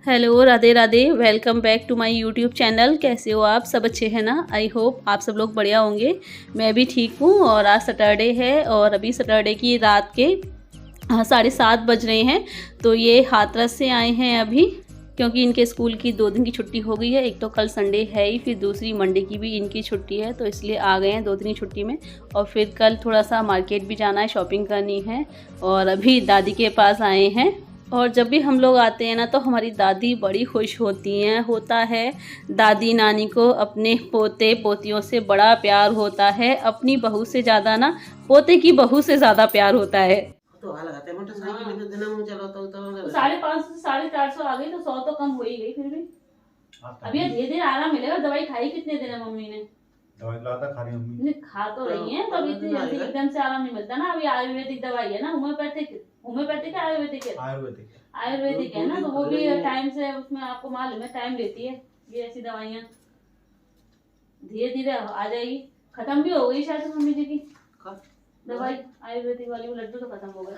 Hello, Radhe Radhe. Welcome back to my YouTube channel. कैसे हो आप सब? अच्छे हैं ना? आई होप आप सब लोग बढ़िया होंगे। मैं भी ठीक हूँ। और आज सैटरडे है और अभी सैटरडे की रात के 7:30 बज रहे हैं। तो ये हाथरस से आए हैं अभी, क्योंकि इनके स्कूल की 2 दिन की छुट्टी हो गई है। एक तो कल संडे है ही, फिर दूसरी मंडे की भी इनकी छुट्टी है, तो इसलिए आ गए हैं 2 दिन की छुट्टी में। और फिर कल थोड़ा सा मार्केट भी जाना है, शॉपिंग करनी है। और अभी दादी के पास आए हैं। और जब भी हम लोग आते हैं ना, तो हमारी दादी बड़ी खुश होती हैं। होता है दादी नानी को अपने पोते पोतियों से बड़ा प्यार होता है। अपनी बहू से ज़्यादा ना पोते की बहू से ज़्यादा प्यार होता है। तो 550 से 450 आ गई, तो 100 तो कम हो ही गई। फिर भी अभी धीरे धीरे आराम मिलेगा। दवाई खाई कितने दिन है मम्मी ने? दवाई लाता खा रही मम्मी ने, खा तो रही है, तो अभी इतनी जल्दी एकदम से आराम नहीं मिलता ना। अभी आयुर्वेदिक दवाई है ना, होम्योपैथिक है, आयुर्वेदिक है ना, तो वो भी टाइम से, उसमें आपको मालूम है टाइम लेती है। ये ऐसी दवाइयाँ धीरे धीरे आ जाएगी। खत्म भी हो गई शायद मम्मी जी की दवाई, आयुर्वेदिक वाली। वो लड्डू तो खत्म हो गए।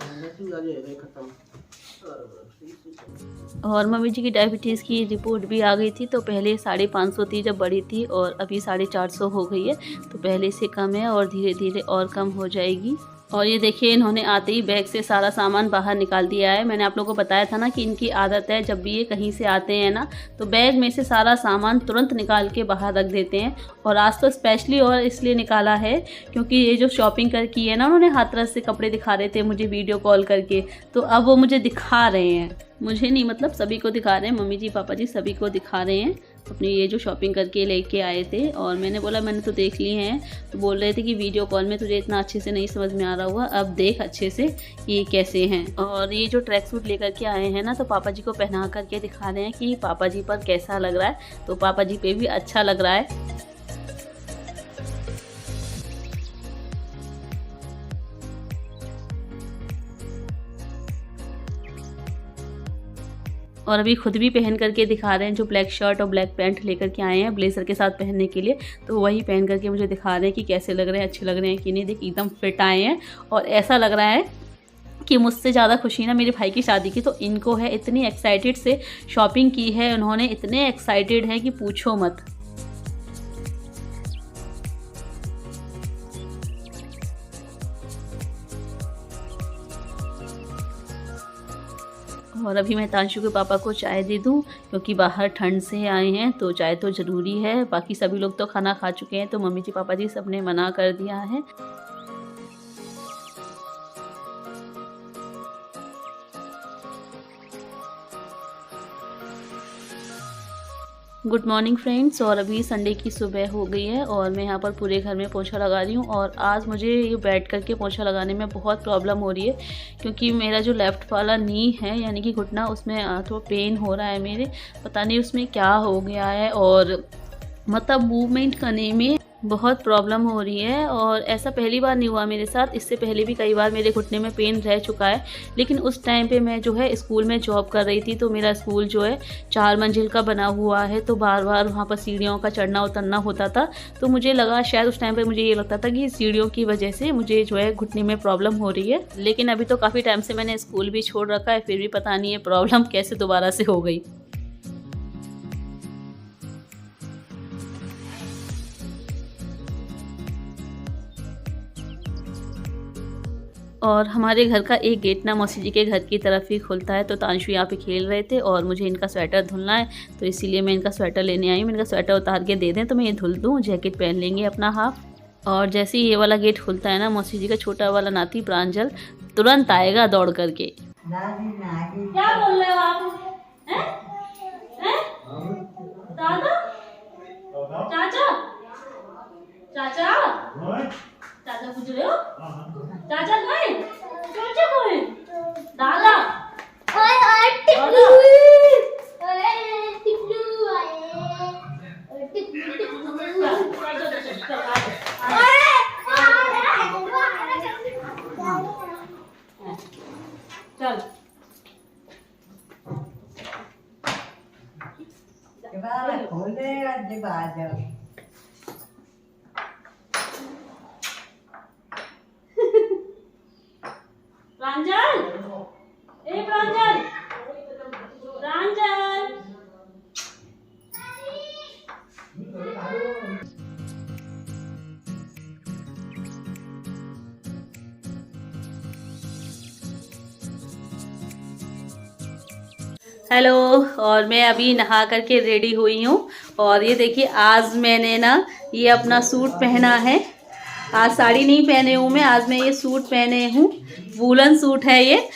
और मम्मी जी की डायबिटीज़ की रिपोर्ट भी आ गई थी। तो पहले 550 थी जब बड़ी थी, और अभी 450 हो गई है। तो पहले से कम है और धीरे धीरे और कम हो जाएगी। और ये देखिए, इन्होंने आते ही बैग से सारा सामान बाहर निकाल दिया है। मैंने आप लोगों को बताया था ना कि इनकी आदत है, जब भी ये कहीं से आते हैं ना, तो बैग में से सारा सामान तुरंत निकाल के बाहर रख देते हैं। और आज तो स्पेशली और इसलिए निकाला है क्योंकि ये जो शॉपिंग कर की है ना, उन्होंने हाथरस से कपड़े दिखा रहे थे मुझे वीडियो कॉल करके। तो अब वो मुझे दिखा रहे हैं, मुझे नहीं, मतलब सभी को दिखा रहे हैं। मम्मी जी पापा जी सभी को दिखा रहे हैं अपनी ये जो शॉपिंग करके लेके आए थे। और मैंने बोला मैंने तो देख लिए हैं। तो बोल रहे थे कि वीडियो कॉल में तुझे इतना अच्छे से नहीं समझ में आ रहा हुआ, अब देख अच्छे से ये कैसे हैं। और ये जो ट्रैक सूट लेकर के आए हैं ना, तो पापा जी को पहना करके दिखा रहे हैं कि पापा जी पर कैसा लग रहा है। तो पापा जी पे भी अच्छा लग रहा है। और अभी खुद भी पहन करके दिखा रहे हैं, जो ब्लैक शर्ट और ब्लैक पैंट लेकर के आए हैं ब्लेजर के साथ पहनने के लिए। तो वही पहन करके मुझे दिखा रहे हैं कि कैसे लग रहे हैं, अच्छे लग रहे हैं कि नहीं। देख, एकदम फिट आए हैं। और ऐसा लग रहा है कि मुझसे ज़्यादा खुशी ना मेरे भाई की शादी की तो इनको है। इतनी एक्साइटेड से शॉपिंग की है उन्होंने, इतने एक्साइटेड हैं कि पूछो मत। और अभी मैं तांशु के पापा को चाय दे दूं, क्योंकि बाहर ठंड से आए हैं तो चाय तो ज़रूरी है। बाकी सभी लोग तो खाना खा चुके हैं, तो मम्मी जी पापा जी सब ने मना कर दिया है। Good morning friends. और अभी संडे की सुबह हो गई है और मैं यहाँ पर पूरे घर में पोछा लगा रही हूँ। और आज मुझे ये बैठ करके पोछा लगाने में बहुत प्रॉब्लम हो रही है, क्योंकि मेरा जो लेफ़्ट वाला नी है, यानी कि घुटना, उसमें थोड़ा पेन हो रहा है मेरे। पता नहीं उसमें क्या हो गया है, और मतलब मूवमेंट करने में बहुत प्रॉब्लम हो रही है। और ऐसा पहली बार नहीं हुआ मेरे साथ, इससे पहले भी कई बार मेरे घुटने में पेन रह चुका है। लेकिन उस टाइम पे मैं जो है स्कूल में जॉब कर रही थी, तो मेरा स्कूल जो है 4 मंजिल का बना हुआ है, तो बार बार वहाँ पर सीढ़ियों का चढ़ना उतरना होता था। तो मुझे लगा शायद उस टाइम पे मुझे ये लगता था कि सीढ़ियों की वजह से मुझे जो है घुटने में प्रॉब्लम हो रही है। लेकिन अभी तो काफ़ी टाइम से मैंने स्कूल भी छोड़ रखा है, फिर भी पता नहीं है प्रॉब्लम कैसे दोबारा से हो गई। और हमारे घर का एक गेट ना मौसी जी के घर की तरफ ही खुलता है। तो तांशु यहाँ पे खेल रहे थे और मुझे इनका स्वेटर धुलना है, तो इसीलिए मैं इनका स्वेटर लेने आई हूँ। मैंने कहा स्वेटर उतार के दे दें तो मैं ये धुल दूँ, जैकेट पहन लेंगे अपना हाफ। और जैसे ही ये वाला गेट खुलता है ना, मौसी जी का छोटा वाला नाती प्रांजल तुरंत आएगा दौड़ करके। क्या बोल रहे हो आप? दादा, चाचा, चाचा, चाचा पूछ रहे हो? चाचा कौन? चाचा कौन? दादा, चल प्रांजल, ए प्रांजल, प्रांजल। हेलो। और मैं अभी नहा करके रेडी हुई हूँ और ये देखिए आज मैंने ना ये अपना सूट पहना है। आज साड़ी नहीं पहने हूँ मैं, आज मैं ये सूट पहने हूँ, वूलन सूट है ये।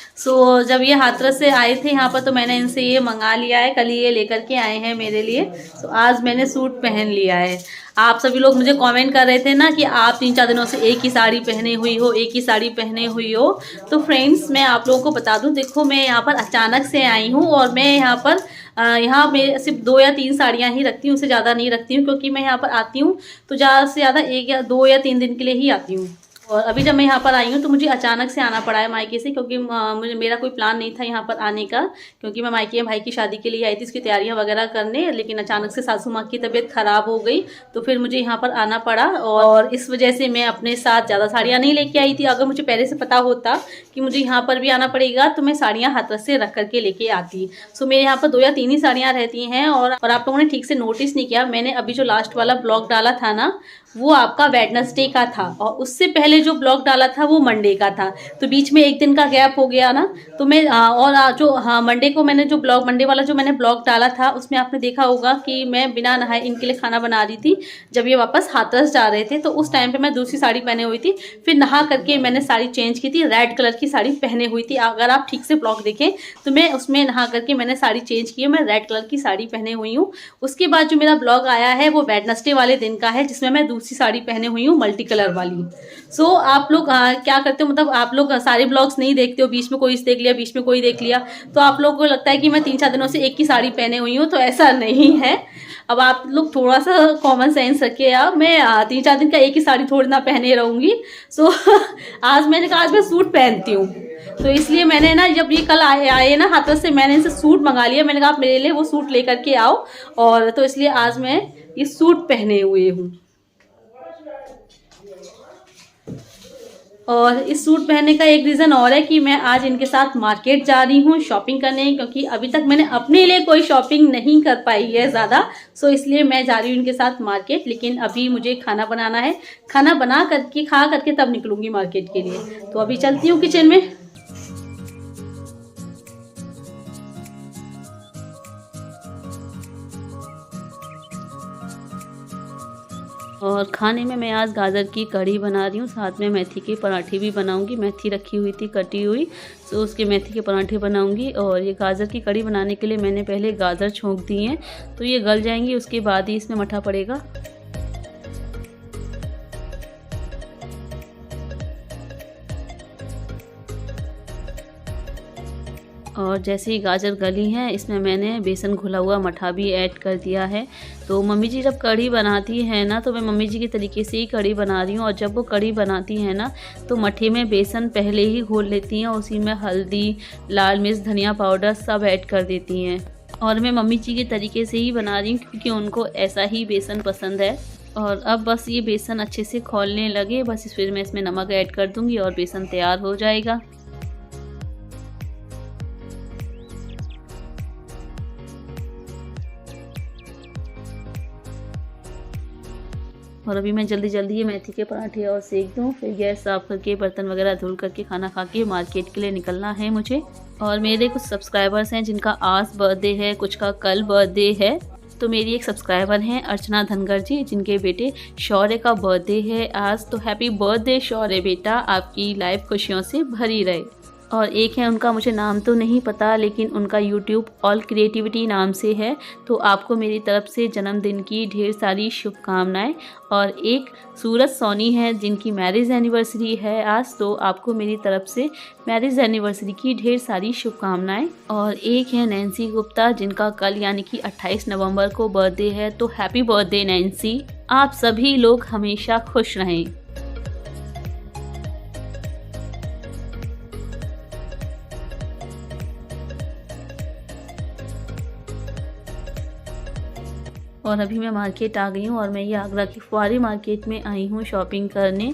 जब ये हाथरस से आए थे यहाँ पर तो मैंने इनसे ये मंगा लिया है, कल ये लेकर के आए हैं मेरे लिए। आज मैंने सूट पहन लिया है। आप सभी लोग मुझे कमेंट कर रहे थे ना कि आप 3-4 दिनों से एक ही साड़ी पहने हुई हो, एक ही साड़ी पहने हुई हो। तो फ्रेंड्स मैं आप लोगों को बता दूं, देखो मैं यहाँ पर अचानक से आई हूँ और मैं यहाँ पर यहाँ मैं सिर्फ 2 या 3 साड़ियाँ ही रखती हूँ, उससे ज़्यादा नहीं रखती हूँ, क्योंकि मैं यहाँ पर आती हूँ तो ज़्यादा से ज़्यादा 1 या 2 या 3 दिन के लिए ही आती हूँ। और अभी जब मैं यहाँ पर आई हूँ तो मुझे अचानक से आना पड़ा है मायके से, क्योंकि मुझे मेरा कोई प्लान नहीं था यहाँ पर आने का, क्योंकि मैं मायके भाई की शादी के लिए आई थी, इसकी तैयारियाँ वगैरह करने। लेकिन अचानक से सासू माँ की तबीयत ख़राब हो गई तो फिर मुझे यहाँ पर आना पड़ा और इस वजह से मैं अपने साथ ज़्यादा साड़ियाँ नहीं लेके आई थी। अगर मुझे पहले से पता होता कि मुझे यहाँ पर भी आना पड़ेगा तो मैं साड़ियाँ हाथरस से रख करके लेके आती। मेरे यहाँ पर 2 या 3 ही साड़ियाँ रहती हैं। और आप लोगों ने ठीक से नोटिस नहीं किया, मैंने अभी जो लास्ट वाला ब्लॉग डाला था ना वो आपका वेडनेसडे का था और उससे पहले जो ब्लॉग डाला था वो मंडे का था। तो बीच में 1 दिन का गैप हो गया ना, तो मैं मंडे को मैंने जो ब्लॉग, मंडे वाला जो मैंने ब्लॉग डाला था उसमें आपने देखा होगा कि मैं बिना नहाए इनके लिए खाना बना रही थी जब ये वापस हाथरस जा रहे थे। तो उस टाइम पे मैं दूसरी साड़ी पहने हुई थी, फिर नहा करके मैंने साड़ी चेंज की थी, रेड कलर की साड़ी पहने हुई थी। अगर आप ठीक से ब्लॉग देखें तो मैं उसमें नहा करके मैंने साड़ी चेंज की है, मैं रेड कलर की साड़ी पहने हुई हूँ। उसके बाद जो मेरा ब्लॉग आया है वो वेडनेसडे वाले दिन का है, जिसमें मैं दूसरी साड़ी पहने हुई हूँ मल्टी कलर वाली। आप लोग क्या करते हो, मतलब आप लोग सारे ब्लॉग्स नहीं देखते हो, बीच में कोई देख लिया, बीच में कोई देख लिया, तो आप लोगों को लगता है कि मैं 3-4 दिनों से एक ही साड़ी पहने हुई हूँ। तो ऐसा नहीं है। अब आप लोग थोड़ा सा कॉमन सेंस रखिए यार, मैं 3-4 दिन का एक ही साड़ी थोड़ी ना पहने रहूँगी। आज मैंने कहा आज मैं सूट पहनती हूँ, तो इसलिए मैंने ना जब ये कल आए ना हाथरस से, मैंने इनसे सूट मंगा लिया। मैंने कहा आप मेरे लिए वो सूट लेकर के आओ, और तो इसलिए आज मैं ये सूट पहने हुए हूँ। और इस सूट पहनने का एक रीज़न और है कि मैं आज इनके साथ मार्केट जा रही हूँ शॉपिंग करने, क्योंकि अभी तक मैंने अपने लिए कोई शॉपिंग नहीं कर पाई है ज़्यादा। इसलिए मैं जा रही हूँ इनके साथ मार्केट। लेकिन अभी मुझे खाना बनाना है, खाना बना करके खा करके तब निकलूँगी मार्केट के लिए। तो अभी चलती हूँ किचन में। और खाने में मैं आज गाजर की कढ़ी बना रही हूँ, साथ में मेथी के पराठे भी बनाऊंगी। मेथी रखी हुई थी कटी हुई, तो उसके मेथी के पराठे बनाऊंगी। और ये गाजर की कढ़ी बनाने के लिए मैंने पहले गाजर छोंक दिए हैं, तो ये गल जाएंगी, उसके बाद ही इसमें मठा पड़ेगा। और जैसे ही गाजर गली हैं इसमें मैंने बेसन घुला हुआ मठा भी ऐड कर दिया है। तो मम्मी जी जब कढ़ी बनाती है ना, तो मैं मम्मी जी के तरीके से ही कढ़ी बना रही हूँ। और जब वो कढ़ी बनाती है ना तो मठे में बेसन पहले ही घोल लेती हैं, उसी में हल्दी, लाल मिर्च, धनिया पाउडर सब ऐड कर देती हैं। और मैं मम्मी जी के तरीके से ही बना रही हूँ क्योंकि उनको ऐसा ही बेसन पसंद है। और अब बस ये बेसन अच्छे से खौलने लगे, बस फिर मैं इसमें नमक ऐड कर दूँगी और बेसन तैयार हो जाएगा। और अभी मैं जल्दी जल्दी ये मेथी के पराठे और सेक दूँ, फिर गैस साफ करके बर्तन वगैरह धुल करके खाना खा के मार्केट के लिए निकलना है मुझे। और मेरे कुछ सब्सक्राइबर्स हैं जिनका आज बर्थडे है, कुछ का कल बर्थडे है। तो मेरी एक सब्सक्राइबर हैं अर्चना धनगर जी, जिनके बेटे शौर्य का बर्थडे है आज। तो हैप्पी बर्थडे शौर्य बेटा, आपकी लाइफ खुशियों से भरी रहे। और एक है, उनका मुझे नाम तो नहीं पता, लेकिन उनका यूट्यूब ऑल क्रिएटिविटी नाम से है। तो आपको मेरी तरफ से जन्मदिन की ढेर सारी शुभकामनाएं। और एक सूरज सोनी है जिनकी मैरिज एनिवर्सरी है आज, तो आपको मेरी तरफ से मैरिज एनिवर्सरी की ढेर सारी शुभकामनाएं। और एक है नैन्सी गुप्ता, जिनका कल यानी कि 28 नवंबर को बर्थडे है। तो हैप्पी बर्थडे नैन्सी, आप सभी लोग हमेशा खुश रहें। और अभी मैं मार्केट आ गई हूँ और मैं ये आगरा की फुआरी मार्केट में आई हूँ शॉपिंग करने।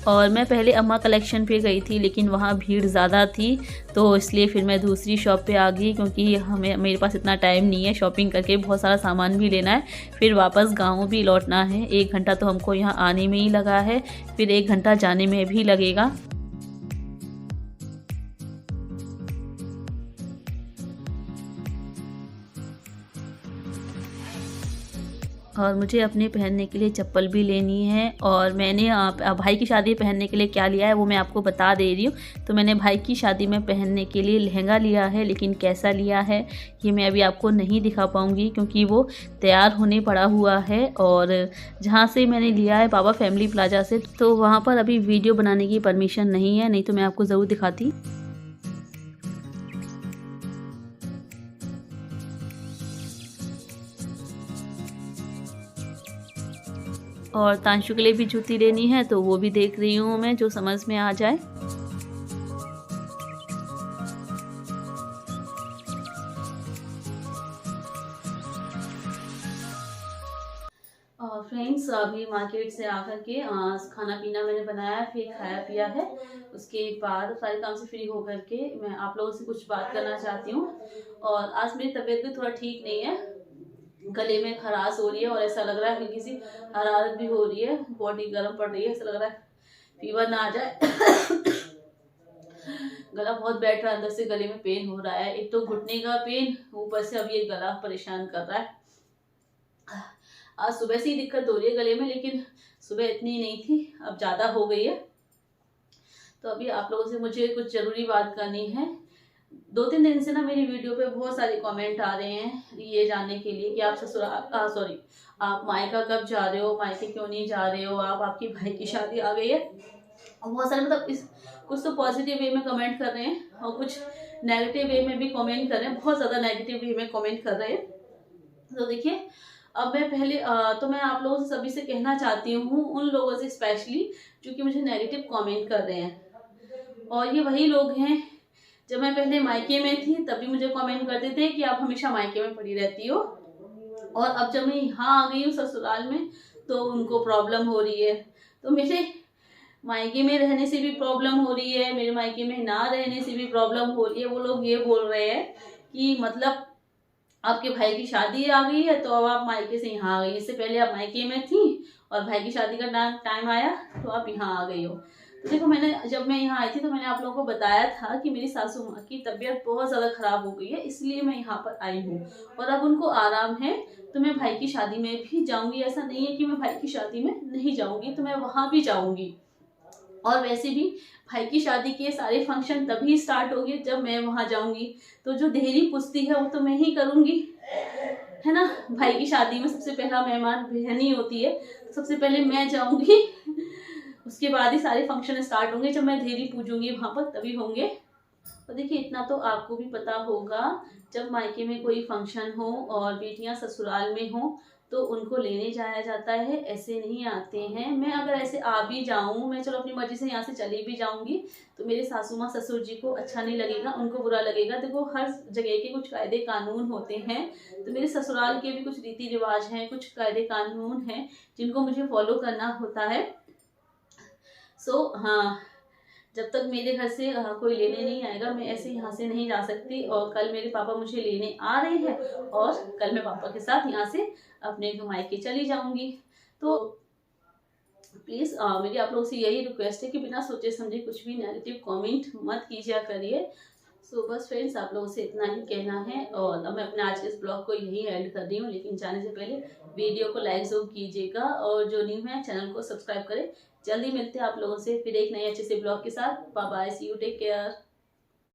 और मैं पहले अम्मा कलेक्शन पे गई थी, लेकिन वहाँ भीड़ ज़्यादा थी, तो इसलिए फिर मैं दूसरी शॉप पे आ गई, क्योंकि मेरे पास इतना टाइम नहीं है शॉपिंग करके, बहुत सारा सामान भी लेना है, फिर वापस गाँव भी लौटना है। 1 घंटा तो हमको यहाँ आने में ही लगा है, फिर 1 घंटा जाने में भी लगेगा। और मुझे अपने पहनने के लिए चप्पल भी लेनी है। और मैंने भाई की शादी पहनने के लिए क्या लिया है वो मैं आपको बता दे रही हूँ। तो मैंने भाई की शादी में पहनने के लिए लहंगा लिया है, लेकिन कैसा लिया है ये मैं अभी आपको नहीं दिखा पाऊँगी क्योंकि वो तैयार होने पड़ा हुआ है। और जहाँ से मैंने लिया है बाबा फैमिली प्लाजा से, तो वहाँ पर अभी वीडियो बनाने की परमिशन नहीं है, नहीं तो मैं आपको ज़रूर दिखाती। और तांशु के लिए भी जूती लेनी है, तो वो भी देख रही हूँ मैं, जो समझ में आ जाए। और फ्रेंड्स अभी मार्केट से आकर के खाना पीना मैंने बनाया, फिर खाया पिया है। उसके बाद सारे काम से फ्री होकर के मैं आप लोगों से कुछ बात करना चाहती हूँ। और आज मेरी तबीयत भी थोड़ा ठीक नहीं है, गले में खराश हो रही है और ऐसा लग रहा है हल्की सी हरारत भी हो रही है, बॉडी गर्म पड़ रही है, ऐसा लग रहा है फीवर ना आ जाए। गला बहुत बैठ रहा है, अंदर से गले में पेन हो रहा है, एक तो घुटने का पेन, ऊपर से अब ये गला परेशान कर रहा है। आज सुबह से ही दिक्कत हो रही है गले में, लेकिन सुबह इतनी नहीं थी, अब ज़्यादा हो गई है। तो अभी आप लोगों से मुझे कुछ ज़रूरी बात करनी है। 2-3 दिन से ना मेरी वीडियो पे बहुत सारे कमेंट आ रहे हैं ये जानने के लिए कि आप आप मायका कब जा रहे हो, मायके क्यों नहीं जा रहे हो आप, आपकी भाई की शादी आ गई है। और बहुत सारे मतलब इस कुछ तो पॉजिटिव वे में कमेंट कर रहे हैं और कुछ नेगेटिव वे में भी कमेंट कर रहे हैं, बहुत ज़्यादा नेगेटिव वे में कमेंट कर रहे हैं। तो देखिए, अब मैं पहले तो मैं आप लोगों से सभी से कहना चाहती हूँ, उन लोगों से स्पेशली जो कि मुझे नेगेटिव कमेंट कर रहे हैं, और ये वही लोग हैं जब मैं पहले मायके में थी तभी मुझे कमेंट करते थे कि आप हमेशा मायके में पड़ी रहती हो, और अब जब मैं यहाँ आ गई हूँ ससुराल में तो उनको प्रॉब्लम हो रही है। तो मेरे मायके में रहने से भी प्रॉब्लम हो रही है, मेरे मायके में ना रहने से भी प्रॉब्लम हो रही है। वो लोग ये बोल रहे हैं कि मतलब आपके भाई की शादी आ गई है तो अब आप मायके से यहाँ आ गई, इससे पहले आप मायके में थी और भाई की शादी का टाइम आया तो आप यहाँ आ गई हो। तो देखो, जब मैं यहाँ आई थी तो मैंने आप लोगों को बताया था कि मेरी सासू माँ की तबीयत बहुत ज़्यादा ख़राब हो गई है, इसलिए मैं यहाँ पर आई हूँ और अब उनको आराम है तो मैं भाई की शादी में भी जाऊँगी। ऐसा नहीं है कि मैं भाई की शादी में नहीं जाऊँगी, तो मैं वहाँ भी जाऊँगी। और वैसे भी भाई की शादी के सारे फंक्शन तभी स्टार्ट होंगे जब मैं वहाँ जाऊँगी, तो जो देहरी पुस्ती है वो तो मैं ही करूँगी, है ना। भाई की शादी में सबसे पहला मेहमान बहन ही होती है, तो सबसे पहले मैं जाऊँगी, उसके बाद ही सारे फंक्शन स्टार्ट होंगे। जब मैं देहरी पूजूंगी वहाँ पर तभी होंगे। तो देखिए, इतना तो आपको भी पता होगा, जब मायके में कोई फंक्शन हो और बेटियां ससुराल में हो तो उनको लेने जाया जाता है, ऐसे नहीं आते हैं। मैं अगर ऐसे आ भी जाऊं, मैं चलो अपनी मर्जी से यहाँ से चली भी जाऊंगी तो मेरे सासू माँ ससुर जी को अच्छा नहीं लगेगा, उनको बुरा लगेगा। देखो, हर जगह के कुछ कायदे कानून होते हैं, तो मेरे ससुराल के भी कुछ रीति रिवाज हैं, कुछ कायदे कानून हैं जिनको मुझे फॉलो करना होता है। हाँ, जब तक मेरे घर से कोई लेने नहीं आएगा मैं ऐसे यहाँ से नहीं जा सकती। और कल मेरे पापा मुझे लेने आ रहे हैं और कल मैं पापा के साथ यहाँ से अपने मायके चली जाऊंगी। तो प्लीज़ मेरी आप लोगों से यही रिक्वेस्ट है कि बिना सोचे समझे कुछ भी नेगेटिव कमेंट मत कीजिए करिए। बस फ्रेंड्स, आप लोगों से इतना ही कहना है और अब मैं अपने आज के इस ब्लॉग को यहीं एंड कर रही हूँ। लेकिन जाने से पहले वीडियो को लाइक जरूर कीजिएगा और जो न्यू है चैनल को सब्सक्राइब करें। जल्दी मिलते हैं आप लोगों से फिर एक नए अच्छे से ब्लॉग के साथ। Bye bye, see you, take care.